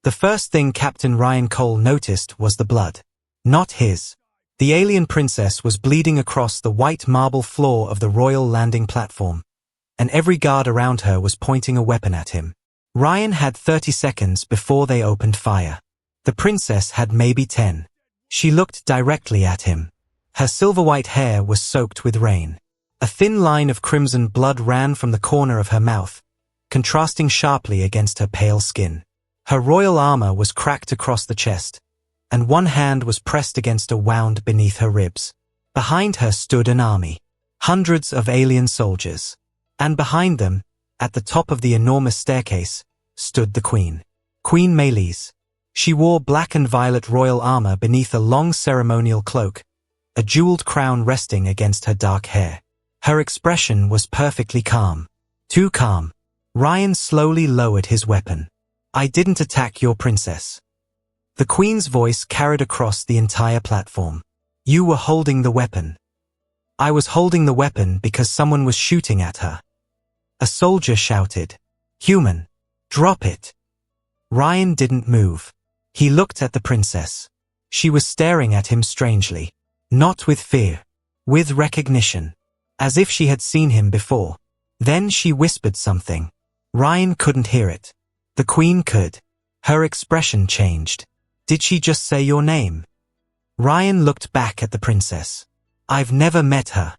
The first thing Captain Ryan Cole noticed was the blood. Not his. The alien princess was bleeding across the white marble floor of the royal landing platform, and every guard around her was pointing a weapon at him. Ryan had 30 seconds before they opened fire. The princess had maybe 10. She looked directly at him. Her silver-white hair was soaked with rain. A thin line of crimson blood ran from the corner of her mouth, contrasting sharply against her pale skin. Her royal armor was cracked across the chest, and one hand was pressed against a wound beneath her ribs. Behind her stood an army. Hundreds of alien soldiers. And behind them, at the top of the enormous staircase, stood the Queen. Queen Melis. She wore black and violet royal armor beneath a long ceremonial cloak, a jeweled crown resting against her dark hair. Her expression was perfectly calm. Too calm. Ryan slowly lowered his weapon. I didn't attack your princess. The Queen's voice carried across the entire platform. You were holding the weapon. I was holding the weapon because someone was shooting at her. A soldier shouted, Human, drop it. Ryan didn't move. He looked at the princess. She was staring at him strangely. Not with fear. With recognition. As if she had seen him before. Then she whispered something. Ryan couldn't hear it. The Queen could. Her expression changed. Did she just say your name? Ryan looked back at the princess. I've never met her.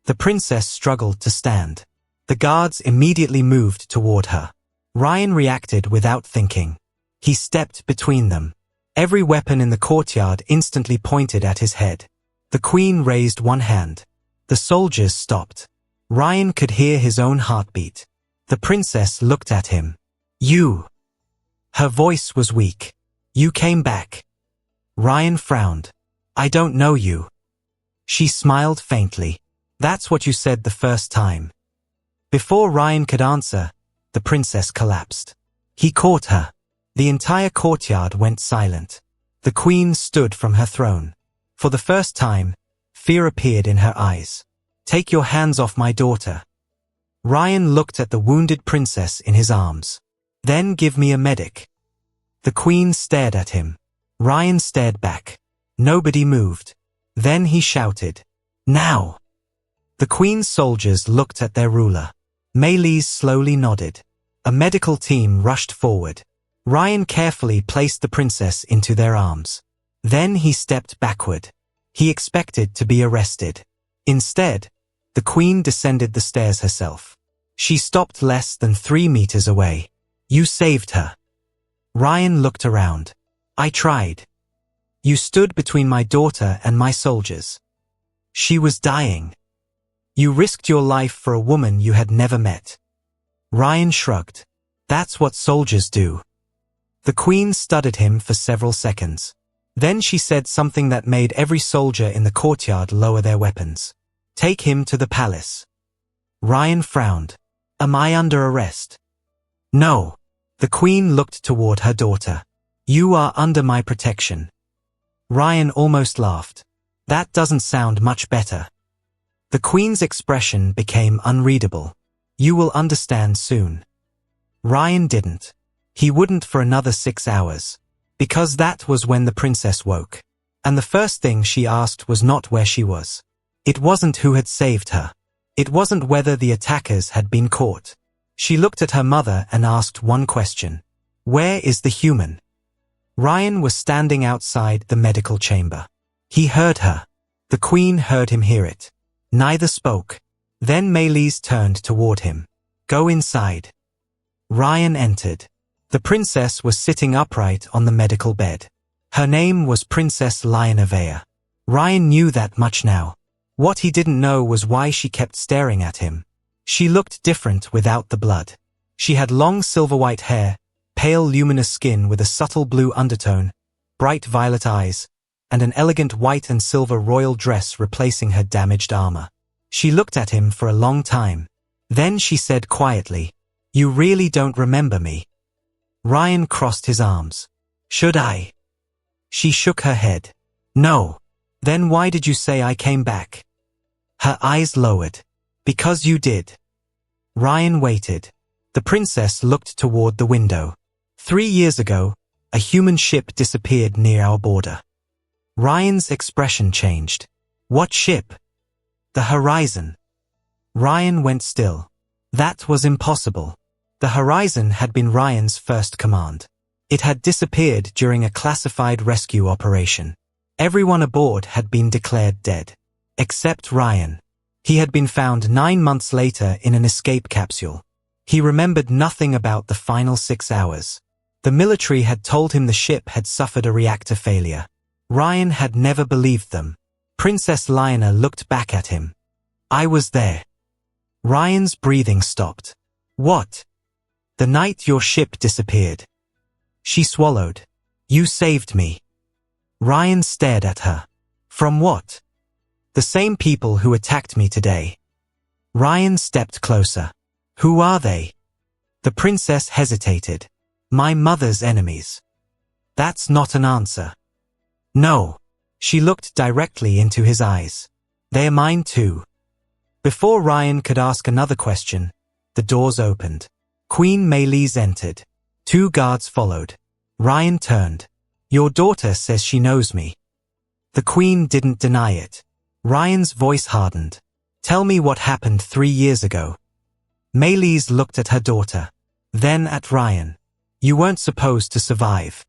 The princess struggled to stand. The guards immediately moved toward her. Ryan reacted without thinking. He stepped between them. Every weapon in the courtyard instantly pointed at his head. The Queen raised one hand. The soldiers stopped. Ryan could hear his own heartbeat. The princess looked at him. You. Her voice was weak. You came back. Ryan frowned. I don't know you. She smiled faintly. That's what you said the first time. Before Ryan could answer, the princess collapsed. He caught her. The entire courtyard went silent. The Queen stood from her throne. For the first time, fear appeared in her eyes. Take your hands off my daughter. Ryan looked at the wounded princess in his arms. Then give me a medic. The Queen stared at him. Ryan stared back. Nobody moved. Then he shouted, Now! The Queen's soldiers looked at their ruler. Melis slowly nodded. A medical team rushed forward. Ryan carefully placed the princess into their arms. Then he stepped backward. He expected to be arrested. Instead, the Queen descended the stairs herself. She stopped less than 3 meters away. You saved her. Ryan looked around. I tried. You stood between my daughter and my soldiers. She was dying. You risked your life for a woman you had never met. Ryan shrugged. That's what soldiers do. The Queen studied him for several seconds. Then she said something that made every soldier in the courtyard lower their weapons. Take him to the palace. Ryan frowned. Am I under arrest? No. The Queen looked toward her daughter. You are under my protection. Ryan almost laughed. That doesn't sound much better. The Queen's expression became unreadable. You will understand soon. Ryan didn't. He wouldn't for another 6 hours. Because that was when the princess woke. And the first thing she asked was not where she was. It wasn't who had saved her. It wasn't whether the attackers had been caught. She looked at her mother and asked one question. Where is the human? Ryan was standing outside the medical chamber. He heard her. The Queen heard him hear it. Neither spoke. Then Melis turned toward him. Go inside. Ryan entered. The princess was sitting upright on the medical bed. Her name was Princess Lionavea. Ryan knew that much now. What he didn't know was why she kept staring at him. She looked different without the blood. She had long silver-white hair, pale luminous skin with a subtle blue undertone, bright violet eyes, and an elegant white and silver royal dress replacing her damaged armor. She looked at him for a long time. Then she said quietly, You really don't remember me. Ryan crossed his arms. Should I? She shook her head. No. Then why did you say I came back? Her eyes lowered. Because you did. Ryan waited. The princess looked toward the window. 3 years ago, a human ship disappeared near our border. Ryan's expression changed. What ship? The Horizon. Ryan went still. That was impossible. The Horizon had been Ryan's first command. It had disappeared during a classified rescue operation. Everyone aboard had been declared dead. Except Ryan. He had been found 9 months later in an escape capsule. He remembered nothing about the final 6 hours. The military had told him the ship had suffered a reactor failure. Ryan had never believed them. Princess Lionel looked back at him. I was there. Ryan's breathing stopped. What? The night your ship disappeared. She swallowed. You saved me. Ryan stared at her. From what? The same people who attacked me today. Ryan stepped closer. Who are they? The princess hesitated. My mother's enemies. That's not an answer. No. She looked directly into his eyes. They are mine too. Before Ryan could ask another question, the doors opened. Queen Meilise entered. 2 guards followed. Ryan turned. Your daughter says she knows me. The queen didn't deny it. Ryan's voice hardened. Tell me what happened 3 years ago. Meilise looked at her daughter. Then at Ryan. You weren't supposed to survive.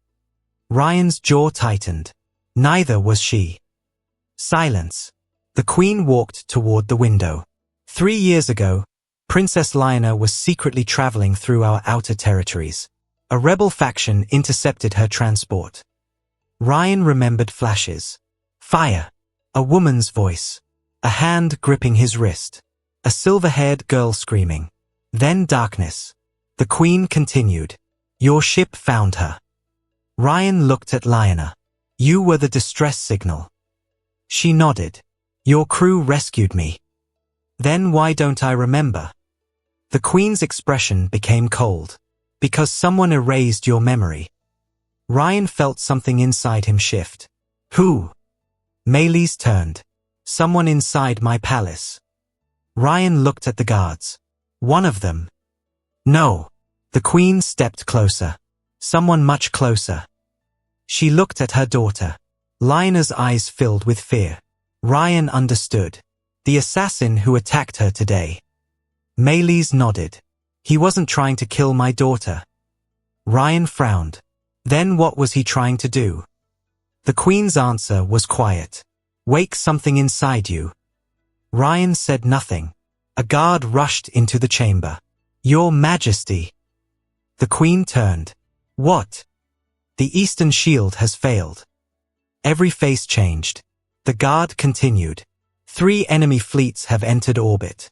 Ryan's jaw tightened. Neither was she. Silence. The queen walked toward the window. 3 years ago, Princess Lionel was secretly traveling through our outer territories. A rebel faction intercepted her transport. Ryan remembered flashes. Fire. A woman's voice. A hand gripping his wrist. A silver-haired girl screaming. Then darkness. The queen continued. Your ship found her. Ryan looked at Lionel. You were the distress signal. She nodded. Your crew rescued me. Then why don't I remember? The queen's expression became cold. Because someone erased your memory. Ryan felt something inside him shift. Who? Meilise turned. Someone inside my palace. Ryan looked at the guards. One of them. No. The queen stepped closer. Someone much closer. She looked at her daughter. Lionel's eyes filled with fear. Ryan understood. The assassin who attacked her today. Meilise nodded. He wasn't trying to kill my daughter. Ryan frowned. Then what was he trying to do? The queen's answer was quiet. Wake something inside you. Ryan said nothing. A guard rushed into the chamber. Your Majesty. The queen turned. What? The Eastern Shield has failed. Every face changed. The guard continued. 3 enemy fleets have entered orbit.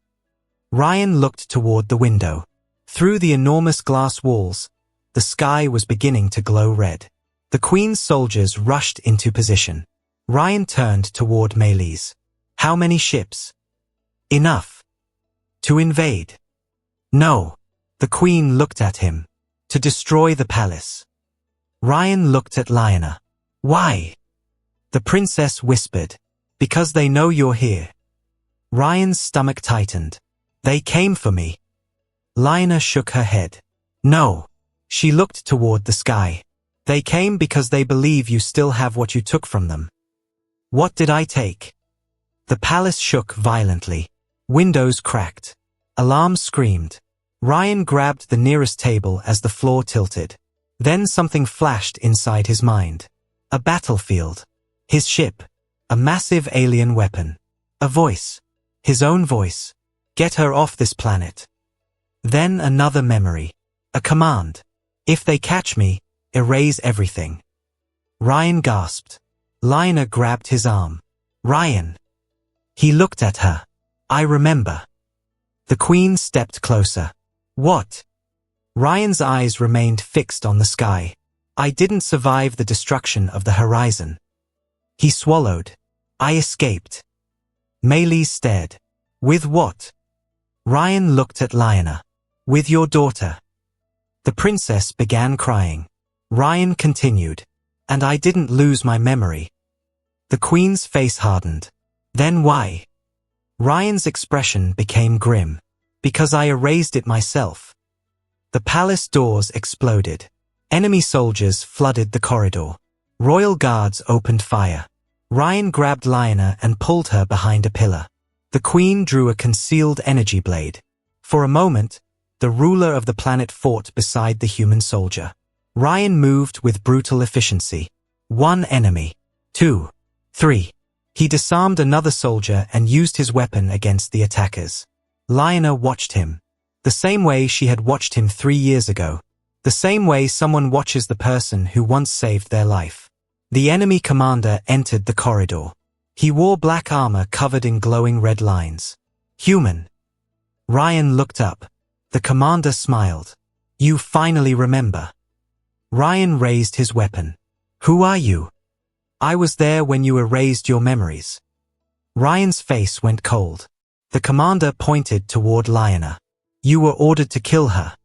Ryan looked toward the window. Through the enormous glass walls, the sky was beginning to glow red. The queen's soldiers rushed into position. Ryan turned toward Meilise. How many ships? Enough. To invade? No. The queen looked at him. To destroy the palace. Ryan looked at Lionel. Why? The princess whispered. Because they know you're here. Ryan's stomach tightened. They came for me. Lionel shook her head. No. She looked toward the sky. They came because they believe you still have what you took from them. What did I take? The palace shook violently. Windows cracked. Alarms screamed. Ryan grabbed the nearest table as the floor tilted. Then something flashed inside his mind. A battlefield. His ship. A massive alien weapon. A voice. His own voice. Get her off this planet. Then another memory. A command. If they catch me, erase everything. Ryan gasped. Lionel grabbed his arm. Ryan. He looked at her. I remember. The queen stepped closer. What? Ryan's eyes remained fixed on the sky. I didn't survive the destruction of the Horizon. He swallowed. I escaped. Meilise stared. With what? Ryan looked at Lionel. With your daughter. The princess began crying. Ryan continued. And I didn't lose my memory. The queen's face hardened. Then why? Ryan's expression became grim. Because I erased it myself. The palace doors exploded. Enemy soldiers flooded the corridor. Royal guards opened fire. Ryan grabbed Lyanna and pulled her behind a pillar. The queen drew a concealed energy blade. For a moment, the ruler of the planet fought beside the human soldier. Ryan moved with brutal efficiency. 1 enemy. 2. 3. He disarmed another soldier and used his weapon against the attackers. Lyanna watched him. The same way she had watched him 3 years ago. The same way someone watches the person who once saved their life. The enemy commander entered the corridor. He wore black armor covered in glowing red lines. Human. Ryan looked up. The commander smiled. You finally remember. Ryan raised his weapon. Who are you? I was there when you erased your memories. Ryan's face went cold. The commander pointed toward Lyanna. You were ordered to kill her.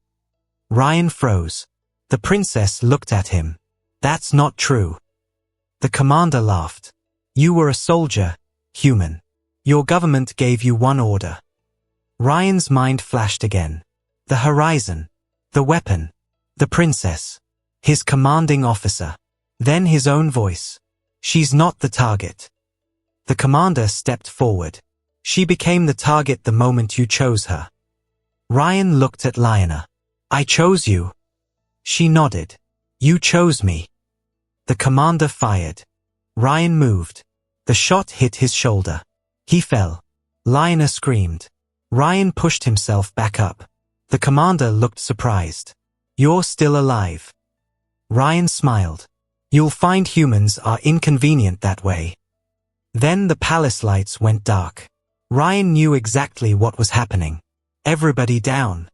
Ryan froze. The princess looked at him. That's not true. The commander laughed. You were a soldier, human. Your government gave you one order. Ryan's mind flashed again. The horizon. The weapon. The princess. His commanding officer. Then his own voice. She's not the target. The commander stepped forward. She became the target the moment you chose her. Ryan looked at Lyanna. I chose you. She nodded. You chose me. The commander fired. Ryan moved. The shot hit his shoulder. He fell. Lyanna screamed. Ryan pushed himself back up. The commander looked surprised. You're still alive. Ryan smiled. You'll find humans are inconvenient that way. Then the palace lights went dark. Ryan knew exactly what was happening. Everybody down.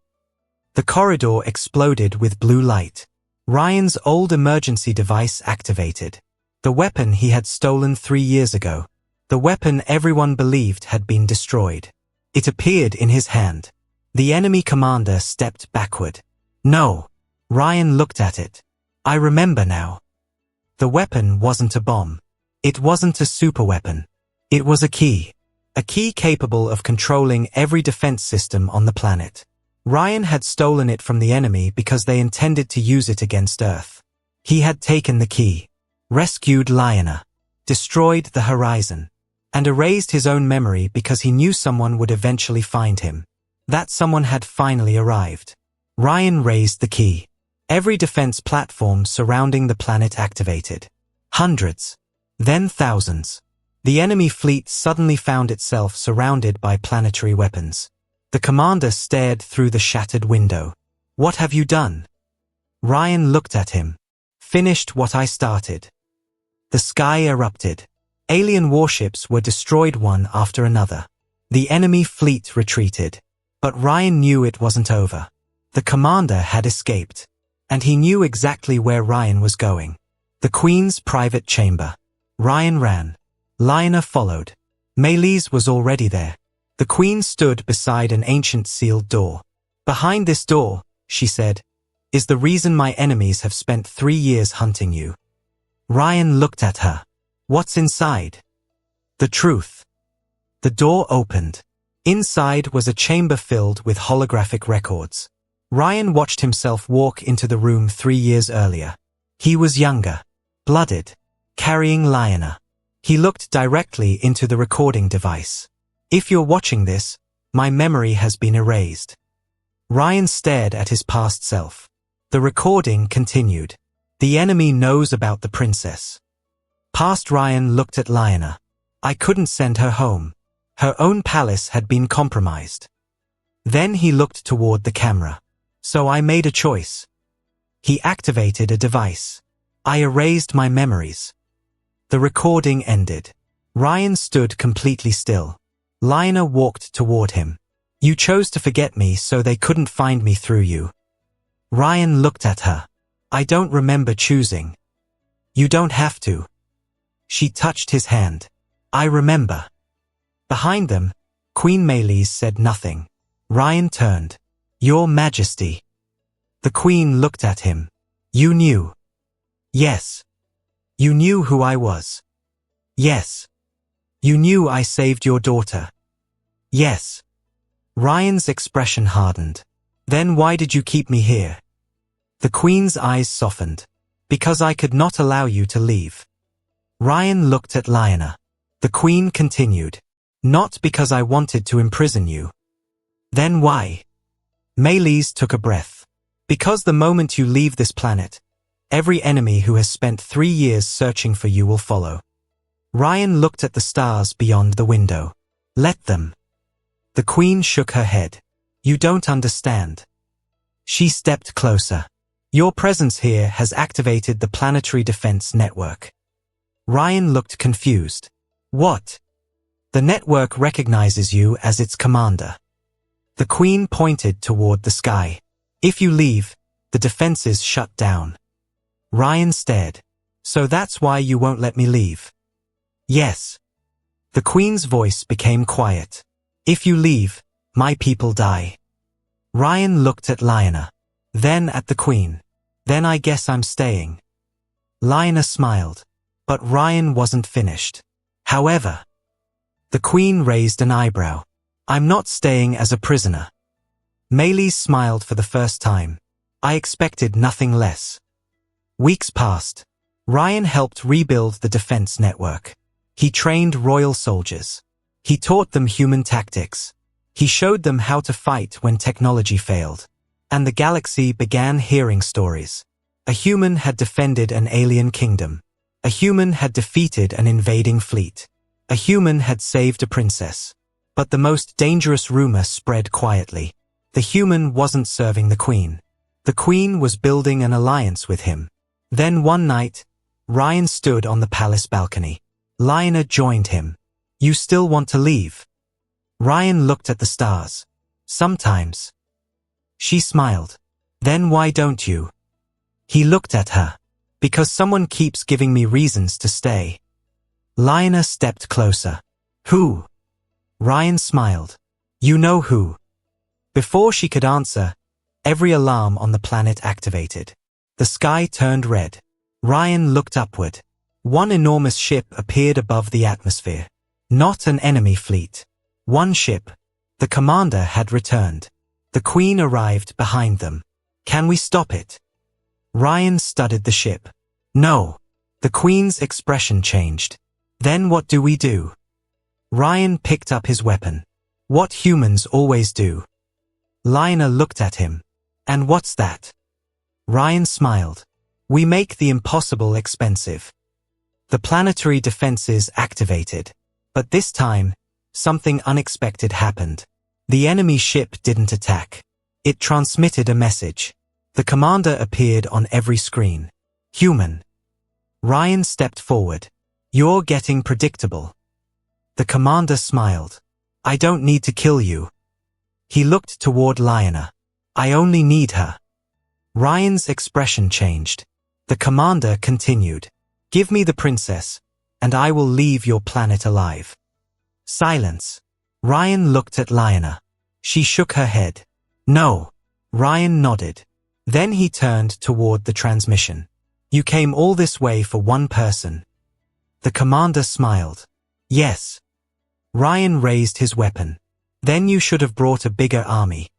The corridor exploded with blue light. Ryan's old emergency device activated. The weapon he had stolen 3 years ago. The weapon everyone believed had been destroyed. It appeared in his hand. The enemy commander stepped backward. No. Ryan looked at it. I remember now. The weapon wasn't a bomb. It wasn't a superweapon. It was a key. A key capable of controlling every defense system on the planet. Ryan had stolen it from the enemy because they intended to use it against Earth. He had taken the key, rescued Lyanna, destroyed the horizon, and erased his own memory because he knew someone would eventually find him. That someone had finally arrived. Ryan raised the key. Every defense platform surrounding the planet activated. Hundreds. Then thousands. The enemy fleet suddenly found itself surrounded by planetary weapons. The commander stared through the shattered window. What have you done? Ryan looked at him. Finished what I started. The sky erupted. Alien warships were destroyed one after another. The enemy fleet retreated. But Ryan knew it wasn't over. The commander had escaped. And he knew exactly where Ryan was going. The Queen's private chamber. Ryan ran. Lyanna followed. Melees was already there. The Queen stood beside an ancient sealed door. Behind this door, she said, is the reason my enemies have spent 3 years hunting you. Ryan looked at her. What's inside? The truth. The door opened. Inside was a chamber filled with holographic records. Ryan watched himself walk into the room 3 years earlier. He was younger, blooded, carrying Lyanna. He looked directly into the recording device. If you're watching this, my memory has been erased. Ryan stared at his past self. The recording continued. The enemy knows about the princess. Past Ryan looked at Lyanna. I couldn't send her home. Her own palace had been compromised. Then he looked toward the camera. So I made a choice. He activated a device. I erased my memories. The recording ended. Ryan stood completely still. Lyanna walked toward him. You chose to forget me so they couldn't find me through you. Ryan looked at her. I don't remember choosing. You don't have to. She touched his hand. I remember. Behind them, Queen Melees said nothing. Ryan turned. Your Majesty. The Queen looked at him. You knew. Yes. You knew who I was. Yes. You knew I saved your daughter. Yes. Ryan's expression hardened. Then why did you keep me here? The Queen's eyes softened. Because I could not allow you to leave. Ryan looked at Lyanna. The Queen continued. Not because I wanted to imprison you. Then why? Meleys took a breath. Because the moment you leave this planet, every enemy who has spent 3 years searching for you will follow. Ryan looked at the stars beyond the window. Let them. The Queen shook her head. You don't understand. She stepped closer. Your presence here has activated the planetary defense network. Ryan looked confused. What? The network recognizes you as its commander. The Queen pointed toward the sky. If you leave, the defenses shut down. Ryan stared. So that's why you won't let me leave? Yes. The Queen's voice became quiet. If you leave, my people die. Ryan looked at Lyanna. Then at the Queen. Then I guess I'm staying. Lyanna smiled. But Ryan wasn't finished. However, the Queen raised an eyebrow. I'm not staying as a prisoner. Meleys smiled for the first time. I expected nothing less. Weeks passed. Ryan helped rebuild the defense network. He trained royal soldiers. He taught them human tactics. He showed them how to fight when technology failed. And the galaxy began hearing stories. A human had defended an alien kingdom. A human had defeated an invading fleet. A human had saved a princess. But the most dangerous rumor spread quietly. The human wasn't serving the Queen. The Queen was building an alliance with him. Then one night, Ryan stood on the palace balcony. Lyanna joined him. You still want to leave? Ryan looked at the stars. Sometimes. She smiled. Then why don't you? He looked at her. Because someone keeps giving me reasons to stay. Lyanna stepped closer. Who? Ryan smiled. You know who. Before she could answer, every alarm on the planet activated. The sky turned red. Ryan looked upward. One enormous ship appeared above the atmosphere. Not an enemy fleet. One ship. The commander had returned. The Queen arrived behind them. Can we stop it? Ryan studied the ship. No. The Queen's expression changed. Then what do we do? Ryan picked up his weapon. What humans always do. Lyanna looked at him. And what's that? Ryan smiled. We make the impossible expensive. The planetary defenses activated. But this time, something unexpected happened. The enemy ship didn't attack. It transmitted a message. The commander appeared on every screen. Human. Ryan stepped forward. You're getting predictable. The commander smiled. I don't need to kill you. He looked toward Lyanna. I only need her. Ryan's expression changed. The commander continued. Give me the princess, and I will leave your planet alive. Silence. Ryan looked at Lyanna. She shook her head. No. Ryan nodded. Then he turned toward the transmission. You came all this way for one person. The commander smiled. Yes. Ryan raised his weapon. Then you should have brought a bigger army.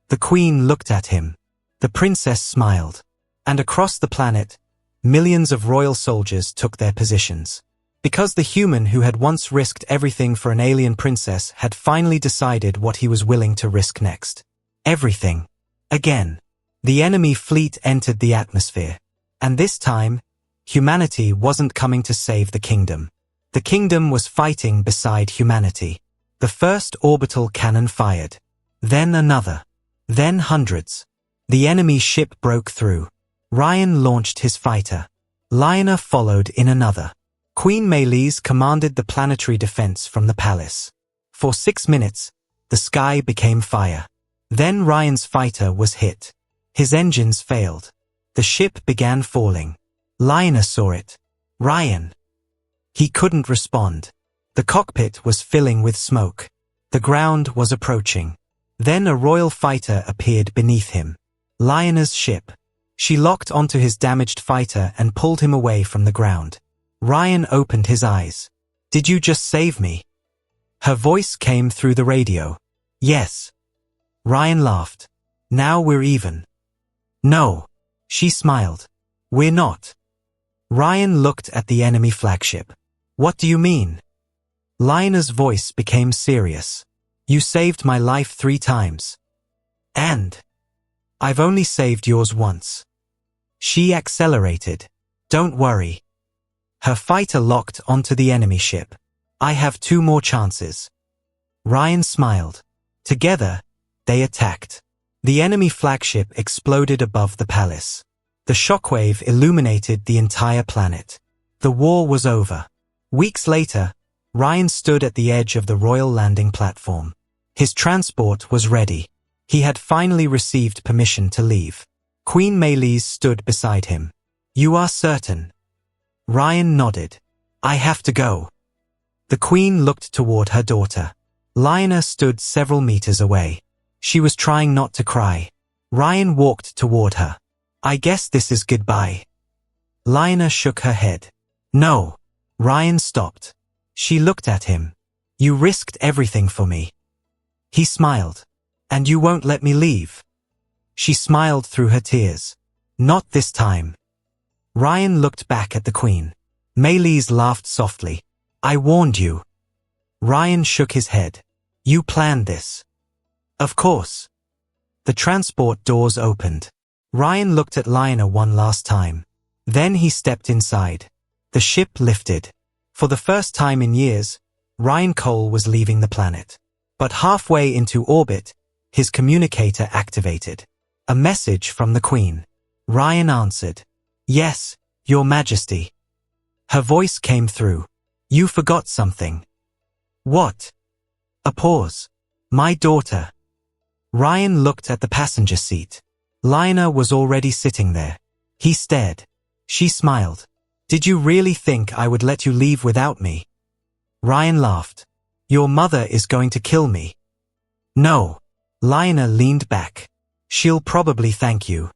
The Queen looked at him. The princess smiled. And across the planet, millions of royal soldiers took their positions. Because the human who had once risked everything for an alien princess had finally decided what he was willing to risk next. Everything. Again. The enemy fleet entered the atmosphere. And this time, humanity wasn't coming to save the kingdom. The kingdom was fighting beside humanity. The first orbital cannon fired. Then another. Then hundreds. The enemy ship broke through. Ryan launched his fighter. Lyanna followed in another. Queen Meleys commanded the planetary defense from the palace. For 6 minutes, the sky became fire. Then Ryan's fighter was hit. His engines failed. The ship began falling. Lyanna saw it. Ryan. He couldn't respond. The cockpit was filling with smoke. The ground was approaching. Then a royal fighter appeared beneath him. Lyanna's ship. She locked onto his damaged fighter and pulled him away from the ground. Ryan opened his eyes. Did you just save me? Her voice came through the radio. Yes. Ryan laughed. Now we're even. No. She smiled. We're not. Ryan looked at the enemy flagship. What do you mean? Lionel's voice became serious. You saved my life 3 times. And I've only saved yours once. She accelerated. Don't worry. Her fighter locked onto the enemy ship. I have 2 more chances. Ryan smiled. Together, they attacked. The enemy flagship exploded above the palace. The shockwave illuminated the entire planet. The war was over. Weeks later, Ryan stood at the edge of the royal landing platform. His transport was ready. He had finally received permission to leave. Queen Meilise stood beside him. You are certain? Ryan nodded. I have to go. The queen looked toward her daughter. Lionel stood several meters away. She was trying not to cry. Ryan walked toward her. I guess this is goodbye. Lionel shook her head. No. Ryan stopped. She looked at him. You risked everything for me. He smiled. And you won't let me leave? She smiled through her tears. Not this time. Ryan looked back at the queen. Meilise laughed softly. I warned you. Ryan shook his head. You planned this. Of course. The transport doors opened. Ryan looked at Lionel one last time. Then he stepped inside. The ship lifted. For the first time in years, Ryan Cole was leaving the planet. But halfway into orbit, his communicator activated. A message from the Queen. Ryan answered. Yes, Your Majesty. Her voice came through. You forgot something. What? A pause. My daughter. Ryan looked at the passenger seat. Lionel was already sitting there. He stared. She smiled. Did you really think I would let you leave without me? Ryan laughed. Your mother is going to kill me. No. Lionel leaned back. She'll probably thank you.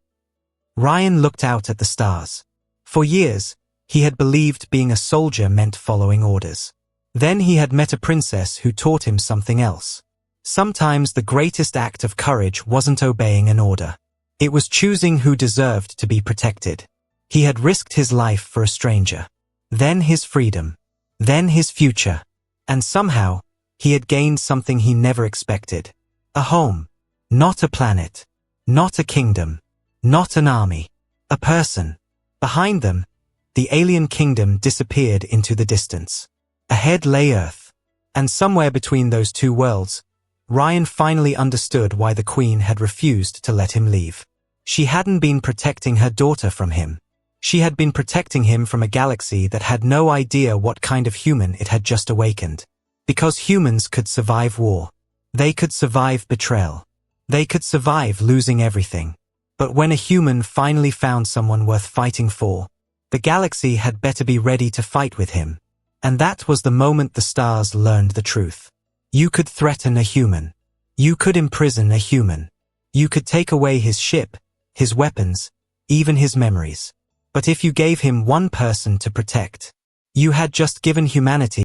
Ryan looked out at the stars. For years, he had believed being a soldier meant following orders. Then he had met a princess who taught him something else. Sometimes the greatest act of courage wasn't obeying an order. It was choosing who deserved to be protected. He had risked his life for a stranger. Then his freedom. Then his future. And somehow, he had gained something he never expected. A home. Not a planet. Not a kingdom. Not an army. A person. Behind them, the alien kingdom disappeared into the distance. Ahead lay Earth. And somewhere between those 2 worlds, Ryan finally understood why the Queen had refused to let him leave. She hadn't been protecting her daughter from him. She had been protecting him from a galaxy that had no idea what kind of human it had just awakened. Because humans could survive war. They could survive betrayal. They could survive losing everything. But when a human finally found someone worth fighting for, the galaxy had better be ready to fight with him. And that was the moment the stars learned the truth. You could threaten a human. You could imprison a human. You could take away his ship, his weapons, even his memories. But if you gave him one person to protect, you had just given humanity